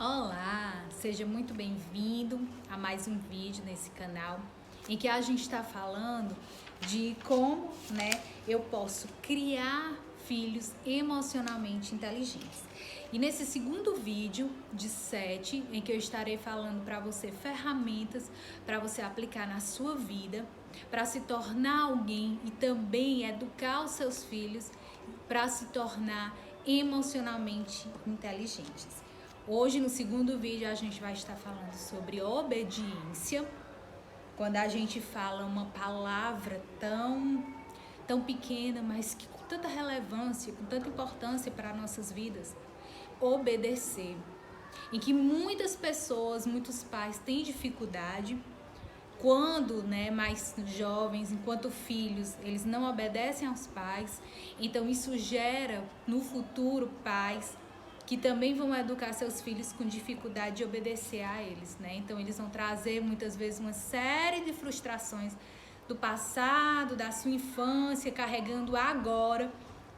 Olá, seja muito bem-vindo a mais um vídeo nesse canal em que a gente está falando de como, eu posso criar filhos emocionalmente inteligentes. E nesse segundo vídeo de 7, em que eu estarei falando para você ferramentas para você aplicar na sua vida, para se tornar alguém e também educar os seus filhos para se tornar emocionalmente inteligentes. Hoje, no segundo vídeo, a gente vai estar falando sobre obediência. Quando a gente fala uma palavra tão pequena, mas que com tanta relevância, com tanta importância para nossas vidas, obedecer. Em que muitas pessoas, muitos pais têm dificuldade quando, mais jovens, enquanto filhos, eles não obedecem aos pais. Então isso gera no futuro pais que também vão educar seus filhos com dificuldade de obedecer a eles, Então eles vão trazer muitas vezes uma série de frustrações do passado, da sua infância, carregando agora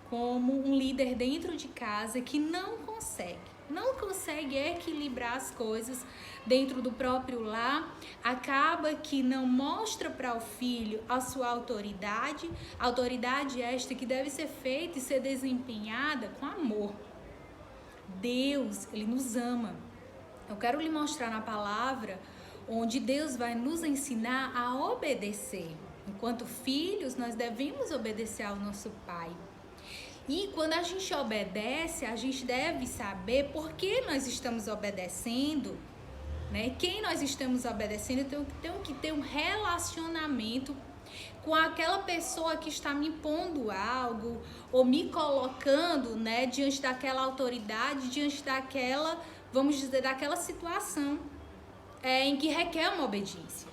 como um líder dentro de casa que não consegue equilibrar as coisas dentro do próprio lar, acaba que não mostra para o filho a sua autoridade esta que deve ser feita e ser desempenhada com amor. Deus, Ele nos ama. Eu quero lhe mostrar na palavra onde Deus vai nos ensinar a obedecer. Enquanto filhos, nós devemos obedecer ao nosso Pai. E quando a gente obedece, a gente deve saber por que nós estamos obedecendo, Quem nós estamos obedecendo. Eu tenho que ter um relacionamento com aquela pessoa que está me impondo algo ou me colocando, diante daquela autoridade, diante daquela, vamos dizer, daquela situação em que requer uma obediência.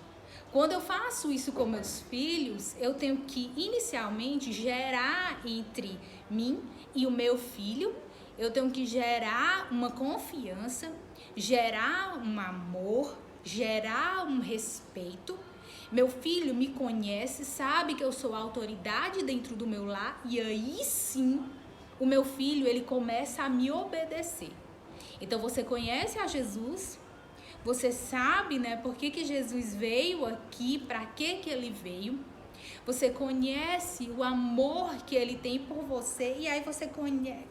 Quando eu faço isso com meus filhos, eu tenho que inicialmente gerar entre mim e o meu filho, eu tenho que gerar uma confiança, gerar um amor, gerar um respeito. Meu filho me conhece, sabe que eu sou autoridade dentro do meu lar, e aí sim o meu filho ele começa a me obedecer. Então você conhece a Jesus, você sabe, por que Jesus veio aqui, para que ele veio. Você conhece o amor que ele tem por você e aí você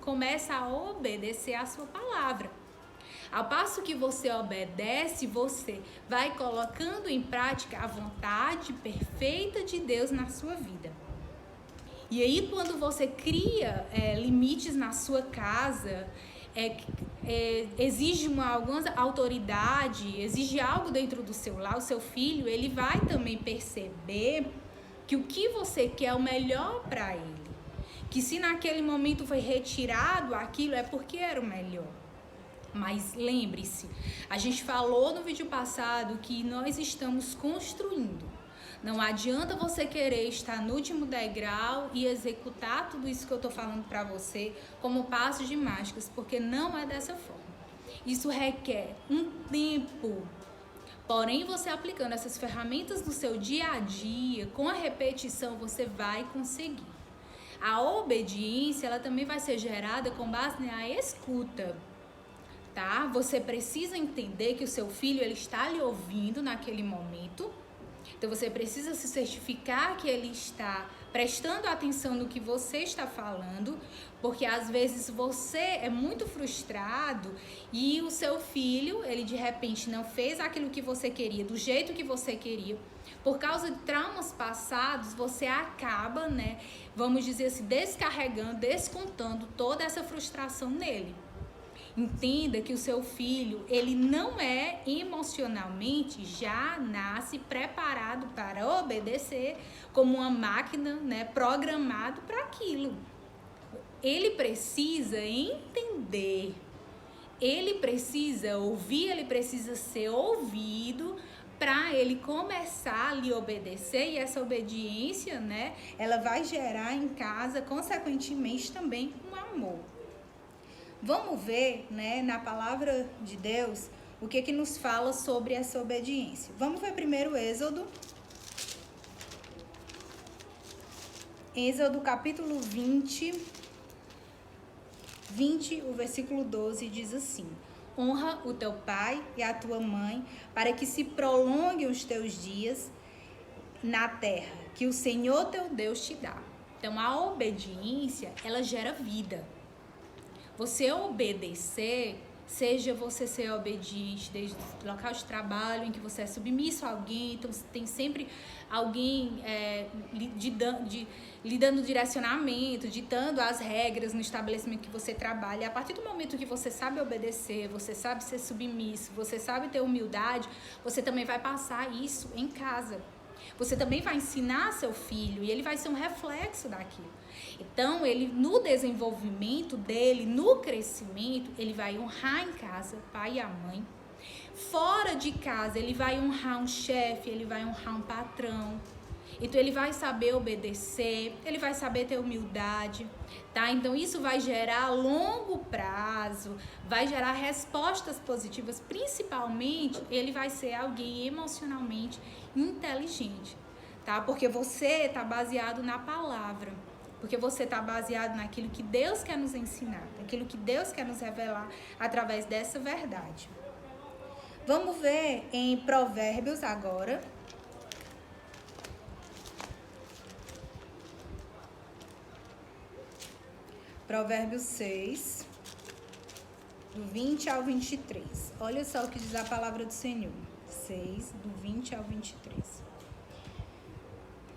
começa a obedecer a sua palavra. Ao passo que você obedece, você vai colocando em prática a vontade perfeita de Deus na sua vida. E aí, quando você cria limites na sua casa, exige alguma autoridade, exige algo dentro do seu lar, o seu filho, ele vai também perceber que o que você quer é o melhor para ele. Que se naquele momento foi retirado aquilo, é porque era o melhor. Mas lembre-se, a gente falou no vídeo passado que nós estamos construindo. Não adianta você querer estar no último degrau e executar tudo isso que eu estou falando para você como passos de mágicas, porque não é dessa forma. Isso requer um tempo. Porém, você aplicando essas ferramentas no seu dia a dia, com a repetição, você vai conseguir. A obediência, ela também vai ser gerada com base na escuta. Tá? Você precisa entender que o seu filho ele está lhe ouvindo naquele momento. Então você precisa se certificar que ele está prestando atenção no que você está falando, porque às vezes você é muito frustrado e o seu filho, ele de repente não fez aquilo que você queria, do jeito que você queria. Por causa de traumas passados, você acaba, vamos dizer assim, descarregando, descontando toda essa frustração nele. Entenda que o seu filho, ele não é emocionalmente, já nasce preparado para obedecer como uma máquina, programado para aquilo. Ele precisa entender, ele precisa ouvir, ele precisa ser ouvido para ele começar a lhe obedecer, e essa obediência, ela vai gerar em casa, consequentemente, também um amor. Vamos ver, na palavra de Deus, o que nos fala sobre essa obediência. Vamos ver primeiro Êxodo. Êxodo capítulo 20, o versículo 12 diz assim: honra o teu pai e a tua mãe, para que se prolonguem os teus dias na terra que o Senhor teu Deus te dá. Então, a obediência, ela gera vida. Você obedecer, seja você ser obediente desde o local de trabalho, em que você é submisso a alguém, então tem sempre alguém lhe dando direcionamento, ditando as regras no estabelecimento que você trabalha. A partir do momento que você sabe obedecer, você sabe ser submisso, você sabe ter humildade, você também vai passar isso em casa. Você também vai ensinar seu filho e ele vai ser um reflexo daquilo. Então, ele no desenvolvimento dele, no crescimento, ele vai honrar em casa o pai e a mãe. Fora de casa, ele vai honrar um chefe, ele vai honrar um patrão. Então, ele vai saber obedecer, ele vai saber ter humildade, tá? Então, isso vai gerar a longo prazo, vai gerar respostas positivas. Principalmente, ele vai ser alguém emocionalmente inteligente, tá? Porque você está baseado na palavra, porque você está baseado naquilo que Deus quer nos ensinar, naquilo que Deus quer nos revelar através dessa verdade. Vamos ver em Provérbios agora. Provérbios 6, do 20 ao 23. Olha só o que diz a palavra do Senhor. 6, do 20 ao 23.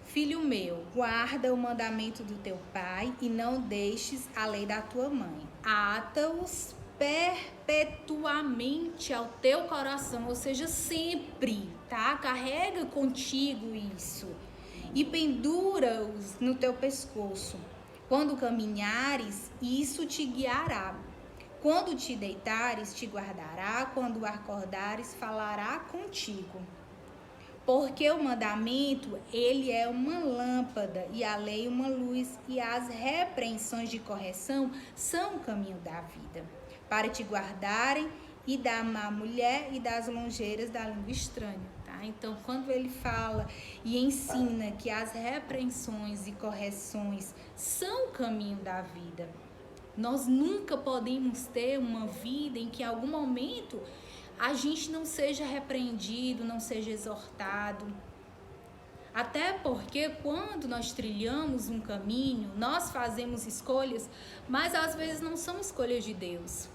Filho meu, guarda o mandamento do teu pai e não deixes a lei da tua mãe. Ata-os perpetuamente ao teu coração, ou seja, sempre, tá? Carrega contigo isso e pendura-os no teu pescoço. Quando caminhares, isso te guiará. Quando te deitares, te guardará. Quando acordares, falará contigo. Porque o mandamento, ele é uma lâmpada, e a lei uma luz, e as repreensões de correção são o caminho da vida, para te guardarem e da má mulher e das longeiras da língua estranha. Então, quando ele fala e ensina que as repreensões e correções são o caminho da vida, nós nunca podemos ter uma vida em que em algum momento a gente não seja repreendido, não seja exortado. Até porque quando nós trilhamos um caminho, nós fazemos escolhas, mas às vezes não são escolhas de Deus.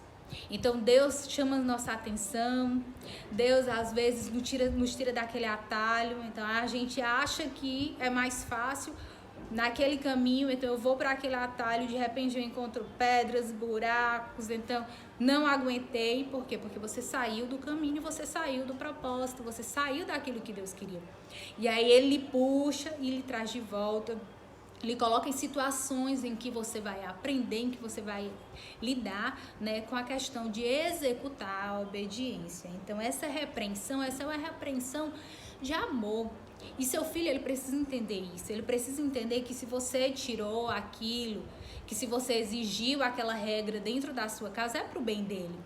Então Deus chama nossa atenção, Deus às vezes nos tira daquele atalho, então a gente acha que é mais fácil naquele caminho, então eu vou para aquele atalho, de repente eu encontro pedras, buracos, então não aguentei. Por quê? Porque você saiu do caminho, você saiu do propósito, você saiu daquilo que Deus queria. E aí ele lhe puxa e lhe traz de volta. Ele coloca em situações em que você vai aprender, em que você vai lidar, né, com a questão de executar a obediência. Então, essa repreensão, essa é uma repreensão de amor. E seu filho, ele precisa entender isso. Ele precisa entender que se você tirou aquilo, que se você exigiu aquela regra dentro da sua casa, é pro bem dele.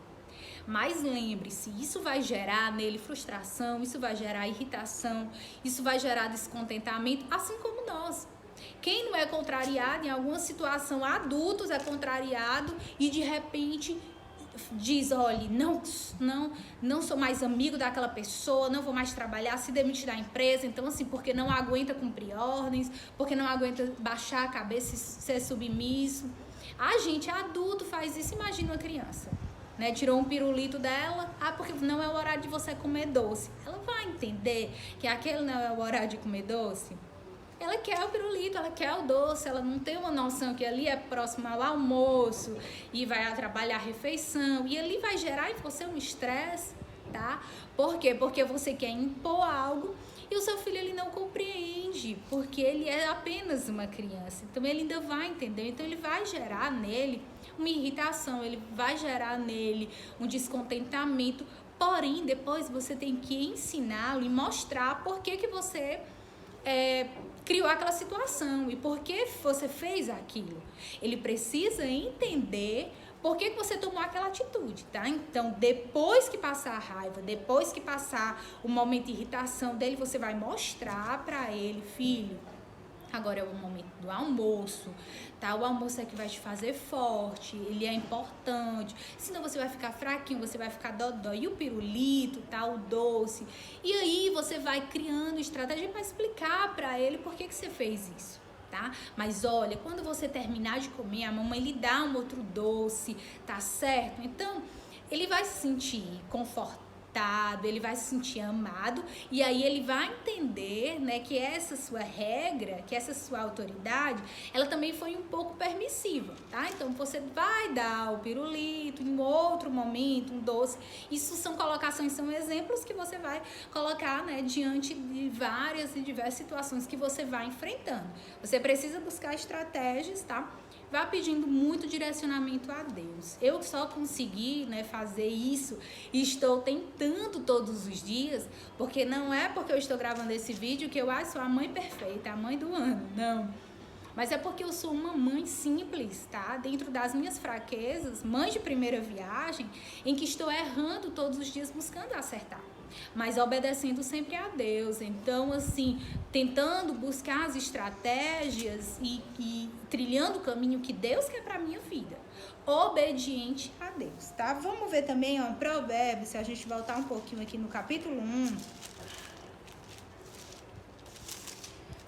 Mas lembre-se, isso vai gerar nele frustração, isso vai gerar irritação, isso vai gerar descontentamento, assim como nós. Quem não é contrariado em alguma situação, adultos é contrariado e de repente diz, olha, não sou mais amigo daquela pessoa, não vou mais trabalhar, se demite da empresa, então assim, porque não aguenta cumprir ordens, porque não aguenta baixar a cabeça e ser submisso. A gente adulto faz isso, imagina uma criança, né? Tirou um pirulito dela, porque não é o horário de você comer doce. Ela vai entender que aquele não é o horário de comer doce? Ela quer o pirulito, ela quer o doce, ela não tem uma noção que ali é próximo ao almoço e vai trabalhar a refeição. E ali vai gerar em você um estresse, tá? Por quê? Porque você quer impor algo e o seu filho ele não compreende, porque ele é apenas uma criança. Então ele ainda vai entender, então ele vai gerar nele uma irritação, ele vai gerar nele um descontentamento. Porém, depois você tem que ensiná-lo e mostrar por que você criou aquela situação e por que você fez aquilo. Ele precisa entender por que você tomou aquela atitude, tá? Então, depois que passar a raiva, depois que passar o momento de irritação dele, você vai mostrar para ele, filho, Agora é o momento do almoço, tá? O almoço é que vai te fazer forte, ele é importante. Senão você vai ficar fraquinho, você vai ficar dodó. E o pirulito, tá? O doce. E aí você vai criando estratégia para explicar para ele por que você fez isso, tá? Mas olha, quando você terminar de comer, a mamãe lhe dá um outro doce, tá certo? Então, ele vai se sentir confortável, ele vai se sentir amado, e aí ele vai entender, né, que essa sua regra, que essa sua autoridade, ela também foi um pouco permissiva, tá? Então você vai dar o pirulito em outro momento, um doce. Isso são colocações, são exemplos que você vai colocar, né, diante de várias e diversas situações que você vai enfrentando. Você precisa buscar estratégias, tá? Vá pedindo muito direcionamento a Deus. Eu só consegui, né, fazer isso e estou tentando todos os dias, porque não é porque eu estou gravando esse vídeo que eu sou a mãe perfeita, a mãe do ano, não. Mas é porque eu sou uma mãe simples, tá? Dentro das minhas fraquezas, mãe de primeira viagem, em que estou errando todos os dias buscando acertar, mas obedecendo sempre a Deus. Então, assim, tentando buscar as estratégias e trilhando o caminho que Deus quer para minha vida, obediente a Deus, tá? Vamos ver também, ó, Provérbios, se a gente voltar um pouquinho aqui no capítulo 1.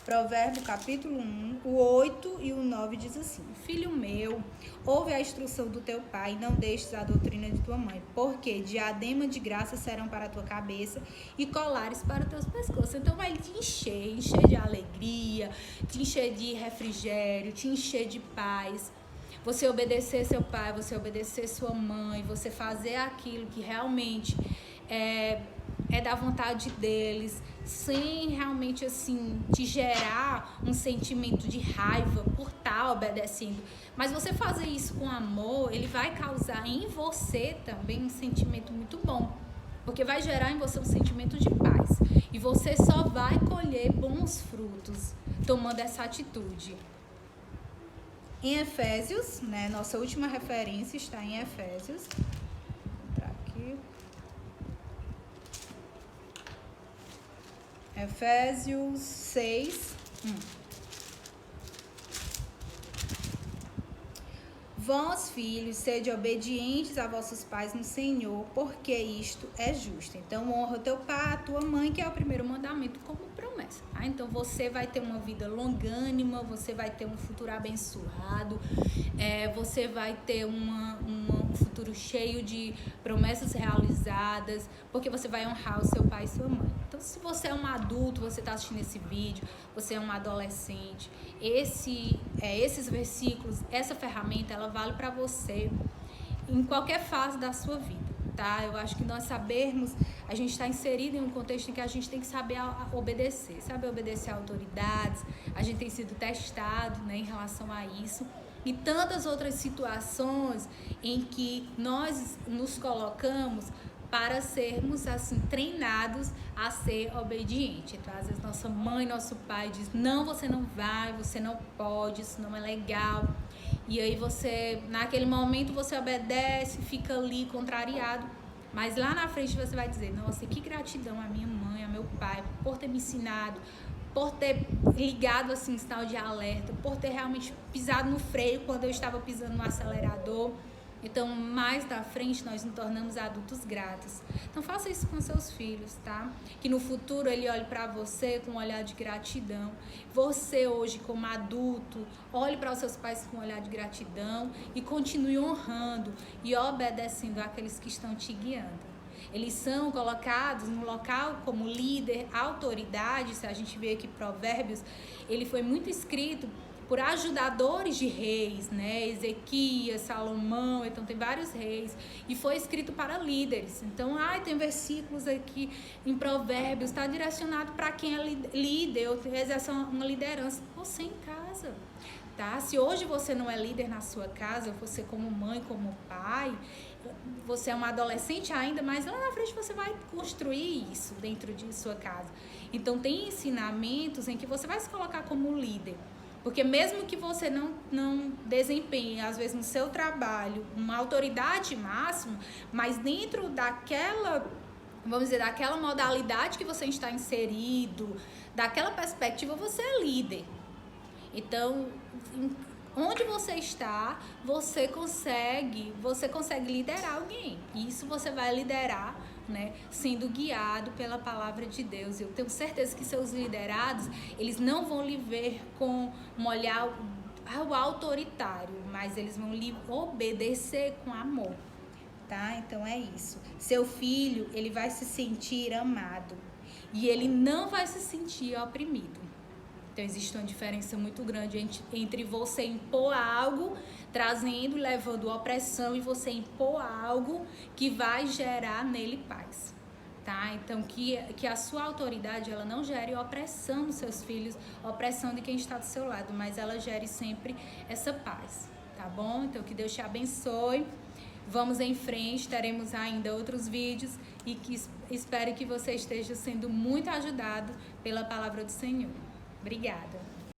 Provérbio capítulo 1, o 8 e o 9 diz assim: Filho meu, ouve a instrução do teu pai e não deixes a doutrina de tua mãe, porque diadema de graça serão para a tua cabeça e colares para os teus pescoços. Então vai te encher de alegria, te encher de refrigério, te encher de paz. Você obedecer seu pai, você obedecer sua mãe, você fazer aquilo que realmente é da vontade deles, sem realmente assim te gerar um sentimento de raiva por estar obedecendo. Mas você fazer isso com amor, ele vai causar em você também um sentimento muito bom, porque vai gerar em você um sentimento de paz. E você só vai colher bons frutos tomando essa atitude. Em Efésios, né, nossa última referência está em Efésios. Vou entrar aqui. Efésios 6. Vós, filhos, sede obedientes a vossos pais no Senhor, porque isto é justo. Então, honra teu pai, a tua mãe, que é o primeiro mandamento como promessa, tá? Então, você vai ter uma vida longânima, você vai ter um futuro abençoado, você vai ter um futuro cheio de promessas realizadas, porque você vai honrar o seu pai e sua mãe. Então, se você é um adulto, você está assistindo esse vídeo, você é um adolescente, esses versículos, essa ferramenta, ela vale para você em qualquer fase da sua vida, tá? Eu acho que nós sabermos, a gente está inserido em um contexto em que a gente tem que saber obedecer, saber obedecer a autoridades, a gente tem sido testado, né, em relação a isso, e tantas outras situações em que nós nos colocamos para sermos assim treinados a ser obediente. Então, às vezes nossa mãe, nosso pai diz: não, você não vai, você não pode, isso não é legal. E aí você, naquele momento, você obedece, fica ali contrariado. Mas lá na frente você vai dizer: nossa, que gratidão à minha mãe, ao meu pai, por ter me ensinado, por ter ligado assim um sinal de alerta, por ter realmente pisado no freio quando eu estava pisando no acelerador. Então, mais da frente, nós nos tornamos adultos gratos. Então, faça isso com seus filhos, tá? Que no futuro ele olhe para você com um olhar de gratidão. Você hoje, como adulto, olhe para os seus pais com um olhar de gratidão e continue honrando e obedecendo àqueles que estão te guiando. Eles são colocados no local como líder, autoridade. Se a gente vê aqui Provérbios, ele foi muito escrito por ajudadores de reis, né? Ezequias, Salomão, então tem vários reis, e foi escrito para líderes. Então, tem versículos aqui em Provérbios, está direcionado para quem é líder, ou exerce uma liderança. Você em casa, tá? Se hoje você não é líder na sua casa, você como mãe, como pai, você é uma adolescente ainda, mas lá na frente você vai construir isso dentro de sua casa. Então, tem ensinamentos em que você vai se colocar como líder. Porque mesmo que você não desempenhe, às vezes, no seu trabalho, uma autoridade máxima, mas dentro daquela, vamos dizer, daquela modalidade que você está inserido, daquela perspectiva, você é líder, Então, onde você está, você consegue liderar alguém. E isso você vai liderar, né, sendo guiado pela palavra de Deus. Eu tenho certeza que seus liderados, eles não vão lhe ver com um olhar autoritário, mas eles vão lhe obedecer com amor, tá? Então é isso. Seu filho, ele vai se sentir amado e ele não vai se sentir oprimido. Então existe uma diferença muito grande entre você impor algo, trazendo, levando opressão, e você impor algo que vai gerar nele paz, tá? Então que a sua autoridade, ela não gere opressão nos seus filhos, opressão de quem está do seu lado, mas ela gere sempre essa paz, tá bom? Então que Deus te abençoe. Vamos em frente, teremos ainda outros vídeos e espero que você esteja sendo muito ajudado pela palavra do Senhor. Obrigada.